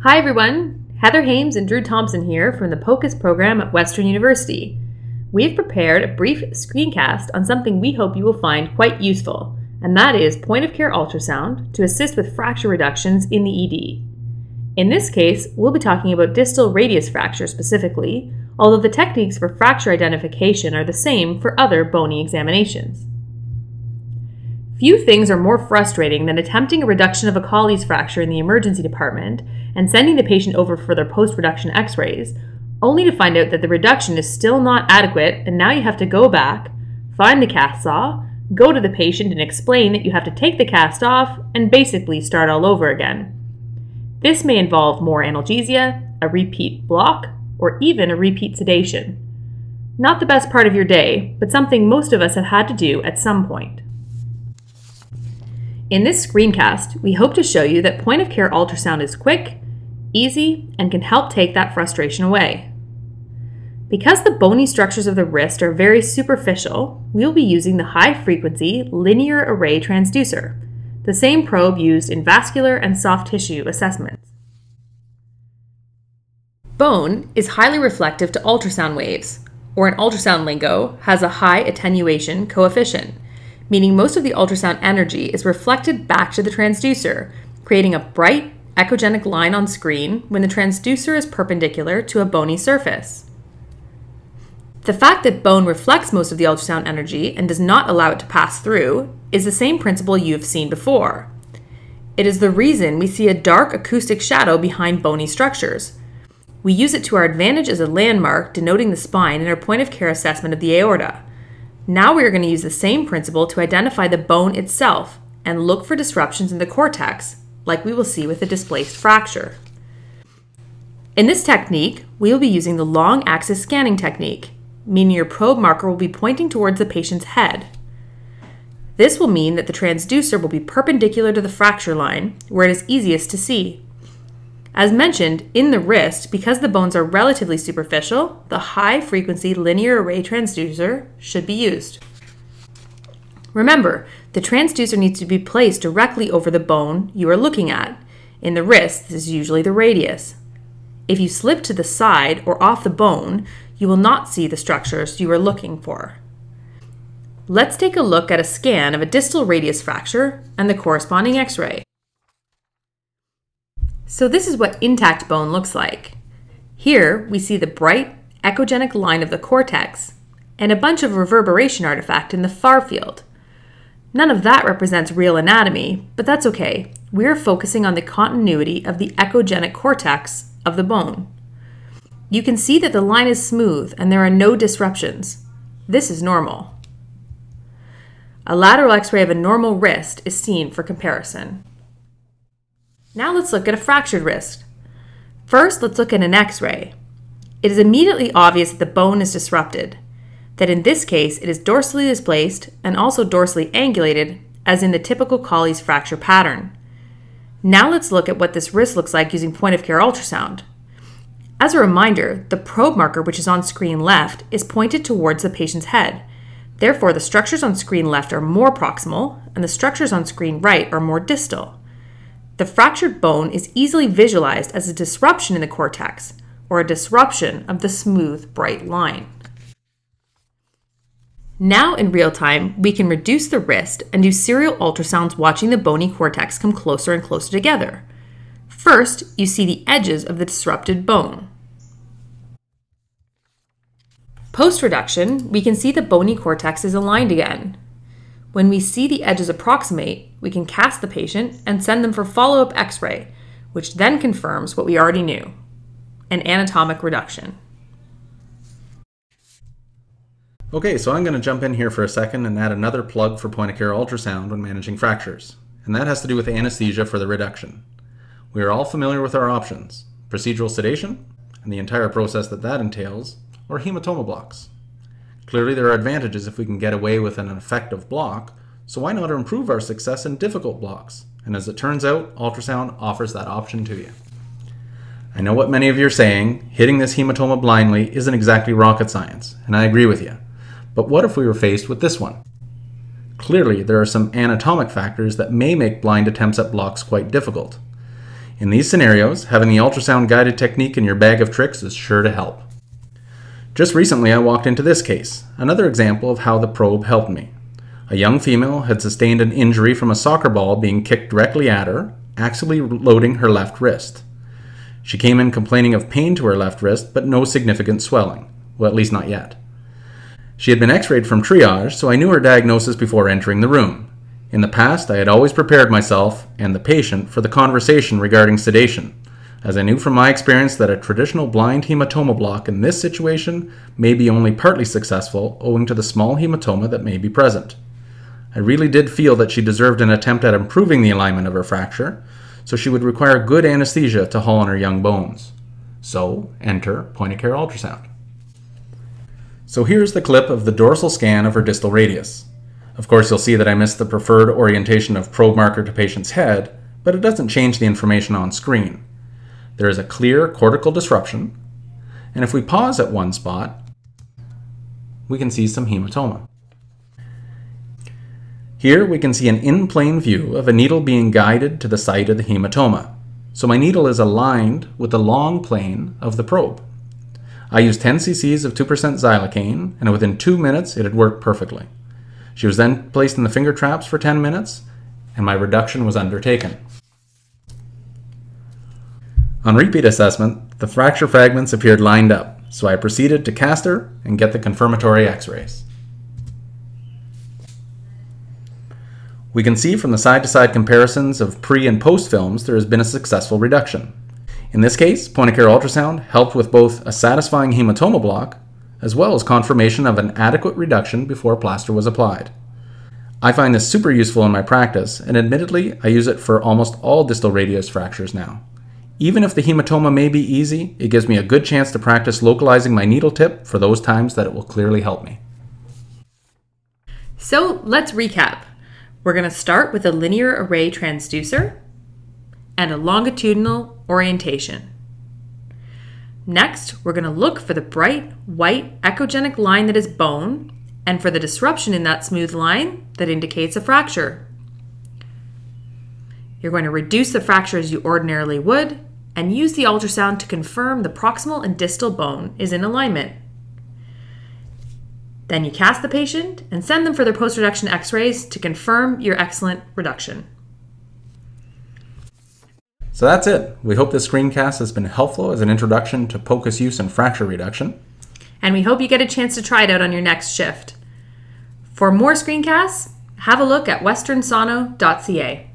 Hi everyone, Heather Hames and Drew Thompson here from the POCUS program at Western University. We've prepared a brief screencast on something we hope you will find quite useful, and that is point-of-care ultrasound to assist with fracture reductions in the ED. In this case, we'll be talking about distal radius fracture specifically, although the techniques for fracture identification are the same for other bony examinations. Few things are more frustrating than attempting a reduction of a Colles fracture in the emergency department and sending the patient over for their post-reduction x-rays, only to find out that the reduction is still not adequate and now you have to go back, find the cast saw, go to the patient and explain that you have to take the cast off and basically start all over again. This may involve more analgesia, a repeat block, or even a repeat sedation. Not the best part of your day, but something most of us have had to do at some point. In this screencast, we hope to show you that point-of-care ultrasound is quick, easy, and can help take that frustration away. Because the bony structures of the wrist are very superficial, we will be using the high-frequency linear array transducer, the same probe used in vascular and soft tissue assessments. Bone is highly reflective to ultrasound waves, or in ultrasound lingo, has a high attenuation coefficient, meaning most of the ultrasound energy is reflected back to the transducer, creating a bright, echogenic line on screen when the transducer is perpendicular to a bony surface. The fact that bone reflects most of the ultrasound energy and does not allow it to pass through is the same principle you've seen before. It is the reason we see a dark acoustic shadow behind bony structures. We use it to our advantage as a landmark denoting the spine in our point-of-care assessment of the aorta. Now we are going to use the same principle to identify the bone itself and look for disruptions in the cortex, like we will see with a displaced fracture. In this technique, we will be using the long axis scanning technique, meaning your probe marker will be pointing towards the patient's head. This will mean that the transducer will be perpendicular to the fracture line, where it is easiest to see. As mentioned, in the wrist, because the bones are relatively superficial, the high-frequency linear array transducer should be used. Remember, the transducer needs to be placed directly over the bone you are looking at. In the wrist, this is usually the radius. If you slip to the side or off the bone, you will not see the structures you are looking for. Let's take a look at a scan of a distal radius fracture and the corresponding x-ray. So this is what intact bone looks like. Here we see the bright, echogenic line of the cortex and a bunch of reverberation artifact in the far field. None of that represents real anatomy, but that's okay. We're focusing on the continuity of the echogenic cortex of the bone. You can see that the line is smooth and there are no disruptions. This is normal. A lateral x-ray of a normal wrist is seen for comparison. Now let's look at a fractured wrist. First, let's look at an x-ray. It is immediately obvious that the bone is disrupted, that in this case it is dorsally displaced and also dorsally angulated, as in the typical Colles fracture pattern. Now let's look at what this wrist looks like using point-of-care ultrasound. As a reminder, the probe marker, which is on screen left, is pointed towards the patient's head. Therefore, the structures on screen left are more proximal, and the structures on screen right are more distal. The fractured bone is easily visualized as a disruption in the cortex, or a disruption of the smooth, bright line. Now, in real time, we can reduce the wrist and do serial ultrasounds watching the bony cortex come closer and closer together. First, you see the edges of the disrupted bone. Post-reduction, we can see the bony cortex is aligned again. When we see the edges approximate, we can cast the patient and send them for follow-up x-ray, which then confirms what we already knew, an anatomic reduction. Okay, so I'm going to jump in here for a second and add another plug for point-of-care ultrasound when managing fractures, and that has to do with anesthesia for the reduction. We are all familiar with our options: procedural sedation, and the entire process that entails, or hematoma blocks. Clearly there are advantages if we can get away with an effective block, so why not improve our success in difficult blocks? And as it turns out, ultrasound offers that option to you. I know what many of you are saying, hitting this hematoma blindly isn't exactly rocket science, and I agree with you. But what if we were faced with this one? Clearly there are some anatomic factors that may make blind attempts at blocks quite difficult. In these scenarios, having the ultrasound guided technique in your bag of tricks is sure to help. Just recently I walked into this case, another example of how the probe helped me. A young female had sustained an injury from a soccer ball being kicked directly at her, actually loading her left wrist. She came in complaining of pain to her left wrist, but no significant swelling. Well, at least not yet. She had been x-rayed from triage, so I knew her diagnosis before entering the room. In the past, I had always prepared myself and the patient for the conversation regarding sedation, as I knew from my experience that a traditional blind hematoma block in this situation may be only partly successful owing to the small hematoma that may be present. I really did feel that she deserved an attempt at improving the alignment of her fracture, so she would require good anesthesia to haul on her young bones. So, enter point-of-care ultrasound. So here's the clip of the dorsal scan of her distal radius. Of course, you'll see that I missed the preferred orientation of probe marker to patient's head, but it doesn't change the information on screen. There is a clear cortical disruption, and if we pause at one spot, we can see some hematoma. Here we can see an in-plane view of a needle being guided to the site of the hematoma. So my needle is aligned with the long plane of the probe. I used 10 cc's of 2% xylocaine, and within 2 minutes it had worked perfectly. She was then placed in the finger traps for 10 minutes, and my reduction was undertaken. On repeat assessment, the fracture fragments appeared lined up, so I proceeded to cast her and get the confirmatory x-rays. We can see from the side-to-side comparisons of pre- and post films there has been a successful reduction. In this case, point-of-care ultrasound helped with both a satisfying hematoma block as well as confirmation of an adequate reduction before plaster was applied. I find this super useful in my practice, and admittedly, I use it for almost all distal radius fractures now. Even if the hematoma may be easy, it gives me a good chance to practice localizing my needle tip for those times that it will clearly help me. So let's recap. We're going to start with a linear array transducer and a longitudinal orientation. Next, we're going to look for the bright white echogenic line that is bone and for the disruption in that smooth line that indicates a fracture. You're going to reduce the fracture as you ordinarily would and use the ultrasound to confirm the proximal and distal bone is in alignment. Then you cast the patient and send them for their post-reduction x-rays to confirm your excellent reduction. So that's it. We hope this screencast has been helpful as an introduction to POCUS use and fracture reduction. And we hope you get a chance to try it out on your next shift. For more screencasts, have a look at westernsono.ca.